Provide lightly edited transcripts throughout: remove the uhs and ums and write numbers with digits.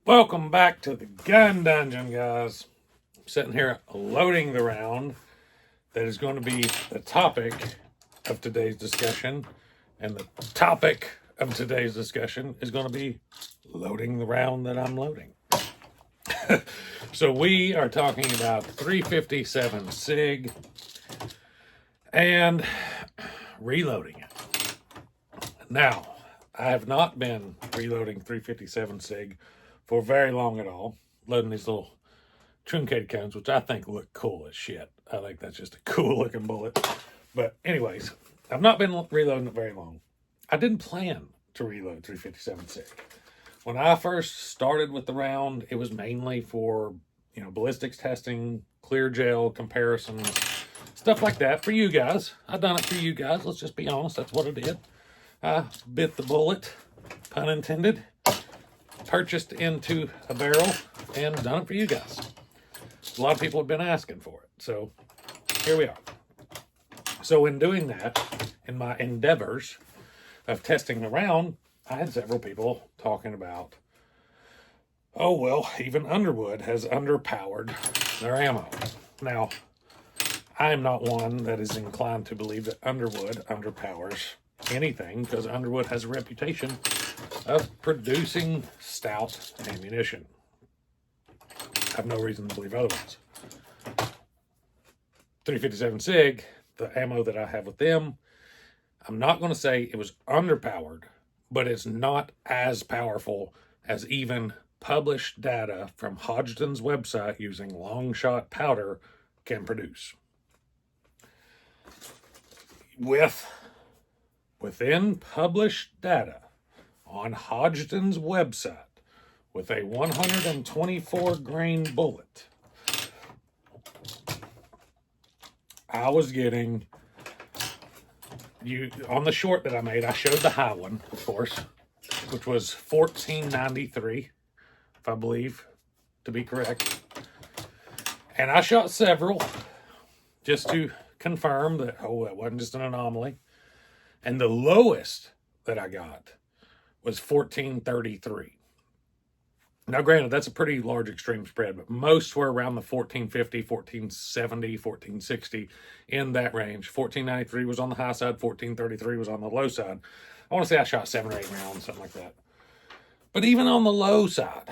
Welcome back to the gun dungeon, guys. I'm sitting here loading the round that is going to be the topic of today's discussion. And the topic of today's discussion is going to be loading the round that I'm loading. So we are talking about 357 SIG and reloading it. Now, I have not been reloading 357 SIG for very long at all, loading these little truncated cones, which I think look cool as shit. I think that's just a cool looking bullet. But anyways, I've not been reloading it very long. I didn't plan to reload 357 SIG. When I first started with the round, it was mainly for, ballistics testing, clear gel comparisons, stuff like that for you guys. I've done it for you guys. Let's just be honest. That's what I did. I bit the bullet, pun intended, purchased into a barrel, and done it for you guys. A lot of people have been asking for it. So here we are. So in doing that, in my endeavors of testing the round, I had several people talking about, oh, well, even Underwood has underpowered their ammo. Now, I am not one that is inclined to believe that Underwood underpowers anything, because Underwood has a reputation of producing stout ammunition. I have no reason to believe otherwise. 357 SIG, the ammo that I have with them, I'm not going to say it was underpowered, but it's not as powerful as even published data from Hodgdon's website using long shot powder can produce. Within published data on Hodgdon's website, with a 124 grain bullet, I was getting, on the short that I made, I showed the high one, of course, which was 1493, if I believe to be correct. And I shot several just to confirm that, it wasn't just an anomaly. And the lowest that I got was 1433. Now, granted, that's a pretty large extreme spread, but most were around the 1450, 1470, 1460, in that range. 1493 was on the high side, 1433 was on the low side. I want to say I shot 7 or 8 rounds, something like that. But even on the low side,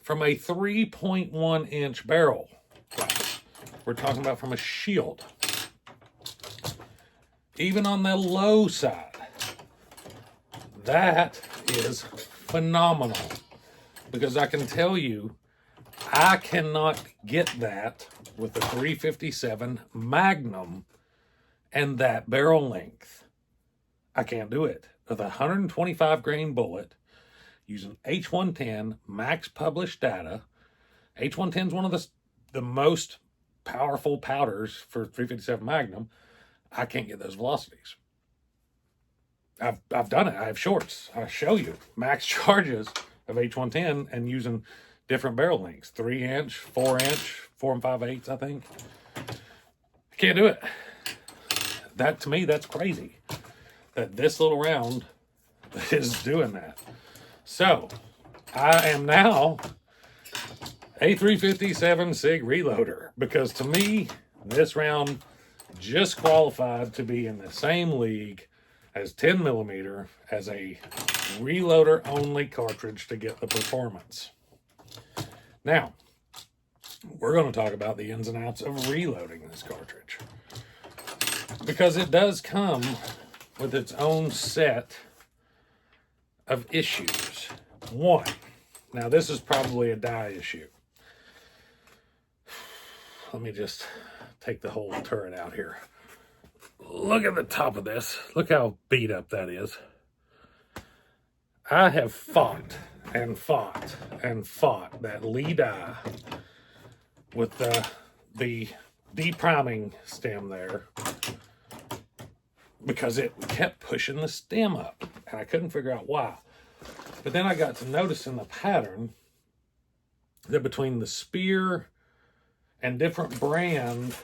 from a 3.1 inch barrel, we're talking about from a shield, even on the low side, that is phenomenal. Because I can tell you, I cannot get that with a 357 Magnum and that barrel length. I can't do it. With a 125 grain bullet, using H110 max published data. H110 is one of the most powerful powders for 357 Magnum. I can't get those velocities. I've done it. I have shorts. I show you max charges of H110 and using different barrel lengths, 3 inch, 4 inch, 4 5/8, I think. I can't do it. That, to me, that's crazy that this little round is doing that. So I am now a 357 SIG reloader, because to me, this round just qualified to be in the same league as 10 millimeter as a reloader only cartridge to get the performance. Now, we're going to talk about the ins and outs of reloading this cartridge, because it does come with its own set of issues. One, now this is probably a die issue. Let me just take the whole turret out here. Look at the top of this. Look how beat up that is. I have fought and fought and fought that lead eye with the depriming stem there, because it kept pushing the stem up, and I couldn't figure out why. But then I got to noticing the pattern that between the spear and different brand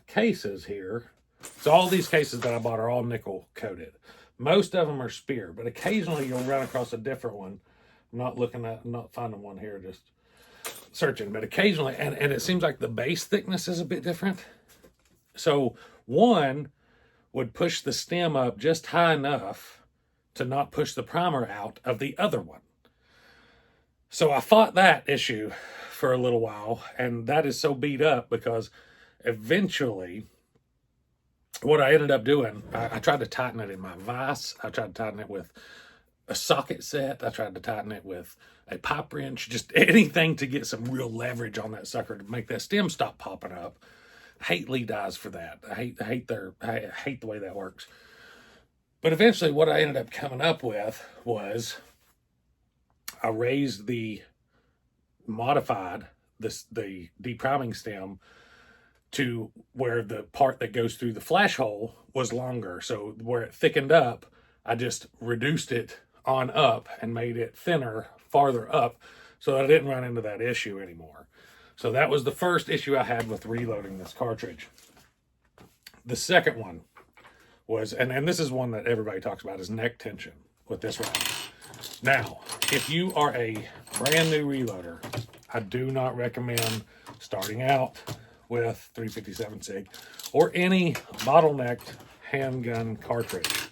cases here. So all these cases that I bought are all nickel coated. Most of them are spear, but occasionally you'll run across a different one I'm not finding one here, just searching, but occasionally, and it seems like the base thickness is a bit different. So one would push the stem up just high enough to not push the primer out of the other one. So I fought that issue for a little while, and that is so beat up because eventually what I ended up doing, I tried to tighten it in my vise. I tried to tighten it with a socket set. I tried to tighten it with a pipe wrench, just anything to get some real leverage on that sucker to make that stem stop popping up. I hate lead eyes for that. I hate the way that works. But eventually what I ended up coming up with was I raised the modified, the depriming stem to where the part that goes through the flash hole was longer. So where it thickened up, I just reduced it on up and made it thinner farther up so that I didn't run into that issue anymore. So that was the first issue I had with reloading this cartridge. The second one was, and this is one that everybody talks about, is neck tension with this round. Now, if you are a brand new reloader, I do not recommend starting out with 357 SIG or any bottlenecked handgun cartridge.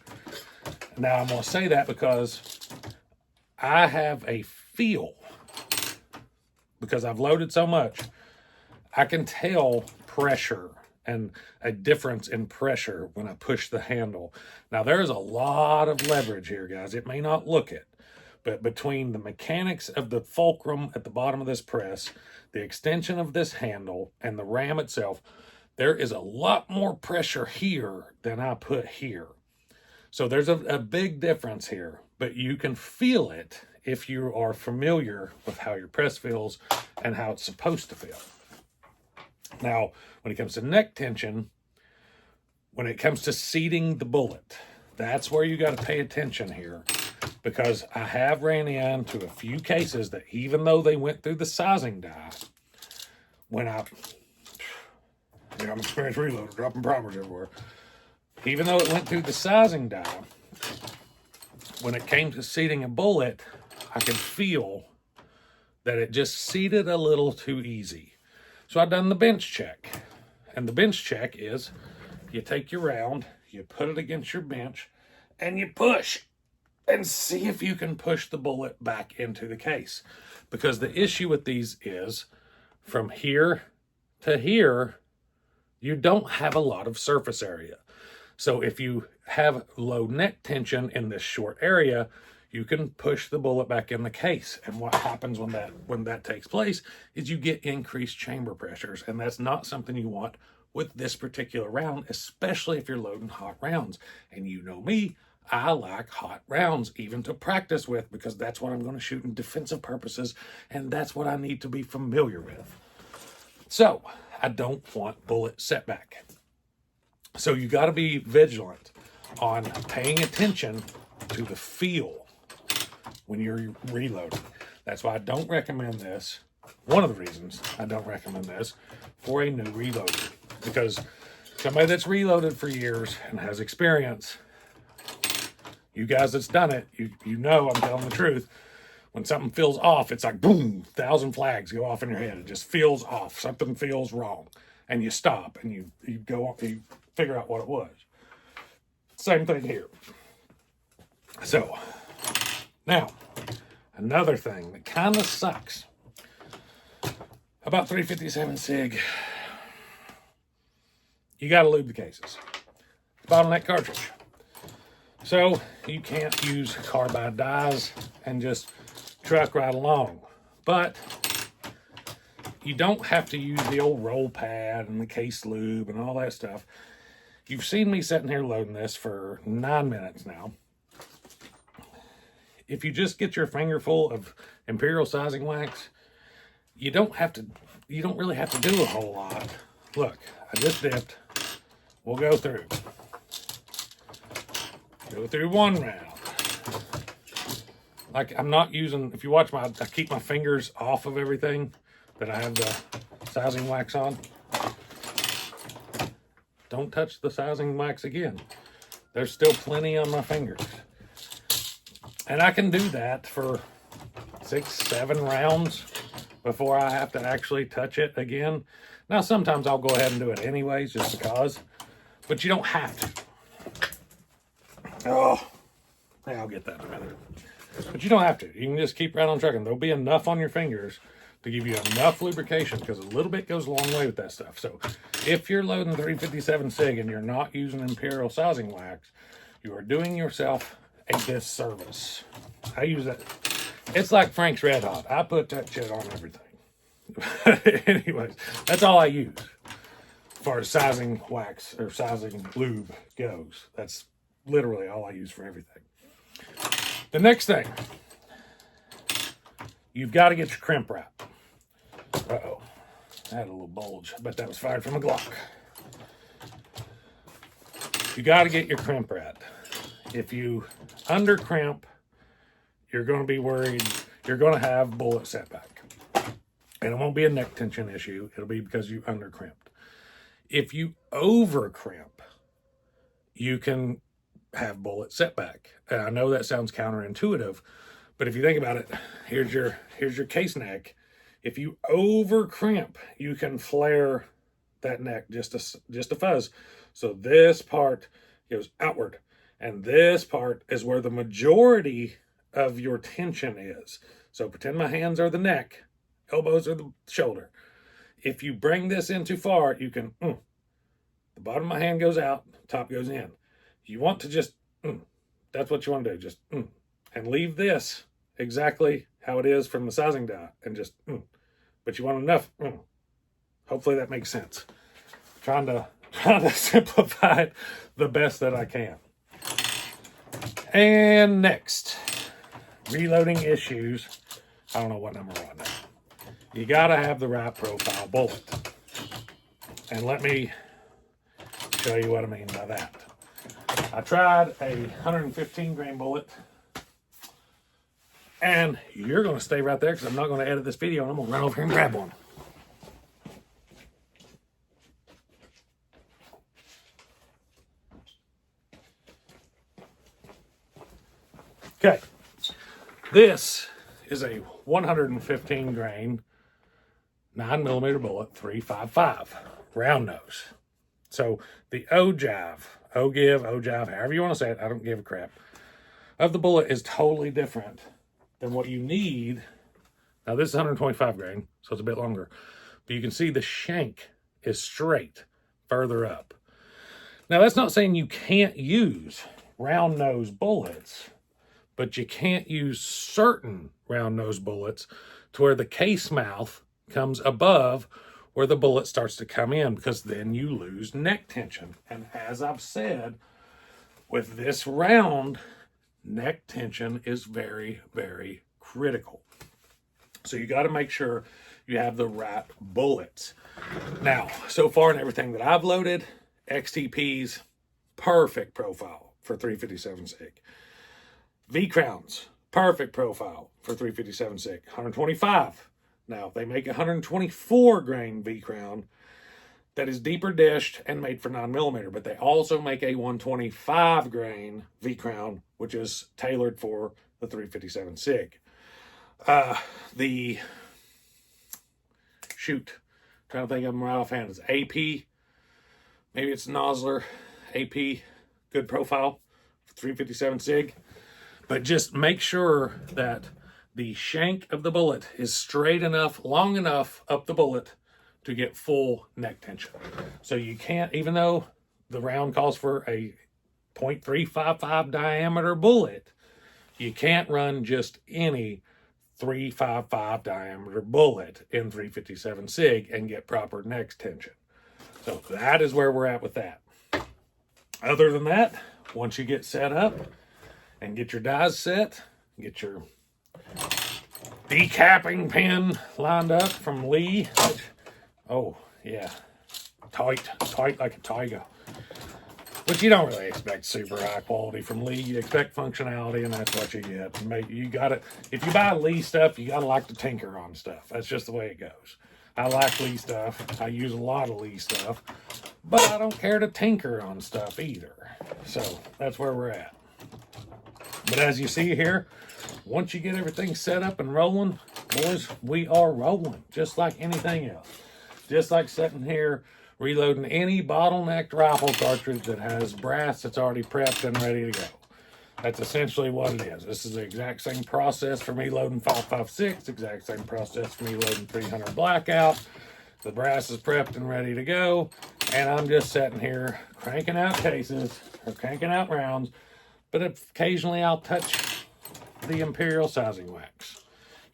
Now, I'm going to say that because I have a feel, because I've loaded so much, I can tell pressure and a difference in pressure when I push the handle. Now, there's a lot of leverage here, guys. It may not look it, but between the mechanics of the fulcrum at the bottom of this press, the extension of this handle, and the ram itself, there is a lot more pressure here than I put here. So there's a big difference here, but you can feel it if you are familiar with how your press feels and how it's supposed to feel. Now, when it comes to neck tension, when it comes to seating the bullet, that's where you got to pay attention here, because I have ran into a few cases that even though they went through the sizing die, I'm an experienced reloader, dropping primers everywhere. Even though it went through the sizing die, when it came to seating a bullet, I could feel that it just seated a little too easy. So I done the bench check. And the bench check is you take your round, you put it against your bench, and you push and see if you can push the bullet back into the case. Because the issue with these is from here to here, you don't have a lot of surface area. So if you have low neck tension in this short area, you can push the bullet back in the case. And what happens when that takes place is you get increased chamber pressures. And that's not something you want with this particular round, especially if you're loading hot rounds. And you know me, I like hot rounds even to practice with, because that's what I'm going to shoot in defensive purposes. And that's what I need to be familiar with. So I don't want bullet setback. So you got to be vigilant on paying attention to the feel when you're reloading. That's why I don't recommend this. One of the reasons I don't recommend this for a new reloader, because somebody that's reloaded for years and has experience, you guys that's done it, you know I'm telling the truth. When something feels off, it's like boom, 1,000 flags go off in your head. It just feels off. Something feels wrong. And you stop and you go off, you figure out what it was. Same thing here. So, now, another thing that kind of sucks about 357 SIG, you got to lube the cases. Bottleneck cartridge. So, you can't use carbide dyes and just truck right along. But you don't have to use the old roll pad and the case lube and all that stuff. You've seen me sitting here loading this for 9 minutes now. If you just get your finger full of Imperial sizing wax, you don't really have to do a whole lot. Look, I just dipped. We'll go through one round. Like, I'm not using, if you watch I keep my fingers off of everything that I have the sizing wax on. Don't touch the sizing wax again. There's still plenty on my fingers. And I can do that for 6, 7 rounds before I have to actually touch it again. Now, sometimes I'll go ahead and do it anyways, just because, but you don't have to. Oh, yeah, I'll get that in a minute. But you don't have to. You can just keep right on trucking. There'll be enough on your fingers to give you enough lubrication, because a little bit goes a long way with that stuff. So if you're loading 357 SIG and you're not using Imperial sizing wax, you are doing yourself a disservice. I use that. It's like Frank's Red Hot. I put that shit on everything. Anyways, that's all I use as far as sizing wax or sizing lube goes. That's literally all I use for everything. The next thing, you've got to get your crimp wrap. Uh-oh, I had a little bulge, but that was fired from a Glock. You got to get your crimp wrap. If you under crimp, you're going to be worried you're going to have bullet setback. And it won't be a neck tension issue. It'll be because you under crimped. If you over crimp, you can have bullet setback. And I know that sounds counterintuitive, but if you think about it, here's your case neck. If you over crimp, you can flare that neck just a fuzz. So this part goes outward, and this part is where the majority of your tension is. So pretend my hands are the neck, elbows are the shoulder. If you bring this in too far, you can, the bottom of my hand goes out, top goes in. You want to just, that's what you want to do, just, and leave this exactly how it is from the sizing dot, and just, but you want enough, Hopefully that makes sense. Trying to simplify it the best that I can. And next, reloading issues. I don't know what number we're on now. You got to have the right profile bullet. And let me show you what I mean by that. I tried a 115 grain bullet. And you're going to stay right there because I'm not going to edit this video, and I'm going to run over here and grab one. Okay, this is a 115 grain 9mm bullet 3.55 round nose. So the ogive, however you want to say it, I don't give a crap, of the bullet is totally different than what you need. Now this is 125 grain, so it's a bit longer, but you can see the shank is straight further up. Now that's not saying you can't use round nose bullets, but you can't use certain round nose bullets to where the case mouth comes above where the bullet starts to come in, because then you lose neck tension. And as I've said, with this round, neck tension is very, very critical. So you got to make sure you have the right bullets. Now, so far in everything that I've loaded, XTP's perfect profile for 357 SIG. V-Crowns, perfect profile for 357 SIG. 125. Now, they make a 124 grain V-Crown that is deeper dished and made for 9mm, but they also make a 125 grain V-Crown, which is tailored for the 357 SIG. Trying to think of them right offhand, is AP, maybe it's Nosler, AP, good profile for 357 SIG. But just make sure that the shank of the bullet is straight enough, long enough up the bullet to get full neck tension. So you can't, even though the round calls for a .355 diameter bullet, you can't run just any 355 diameter bullet in 357 SIG and get proper neck tension. So that is where we're at with that. Other than that, once you get set up and get your dies set, get your decapping pin lined up from Lee. Oh, yeah. Tight like a tiger. But you don't really expect super high quality from Lee. You expect functionality, and that's what you get. You got it. If you buy Lee stuff, you gotta like to tinker on stuff. That's just the way it goes. I like Lee stuff. I use a lot of Lee stuff, but I don't care to tinker on stuff either. So that's where we're at. But as you see here, once you get everything set up and rolling, boys, we are rolling just like anything else. Just like sitting here reloading any bottlenecked rifle cartridge that has brass that's already prepped and ready to go. That's essentially what it is. This is the exact same process for me loading 5.56, exact same process for me loading 300 Blackout. The brass is prepped and ready to go, and I'm just sitting here cranking out cases or cranking out rounds, but occasionally I'll touch the Imperial sizing wax.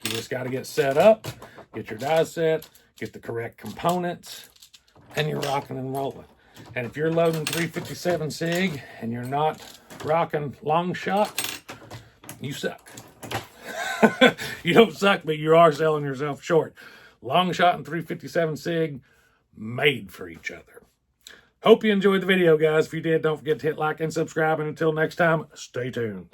You just got to get set up, get your dies set, get the correct components, and you're rocking and rolling. And if you're loading 357 SIG and you're not rocking long shot, you suck. You don't suck, but you are selling yourself short. Long shot and 357 SIG, made for each other. Hope you enjoyed the video, guys. If you did, don't forget to hit like and subscribe. And until next time, stay tuned.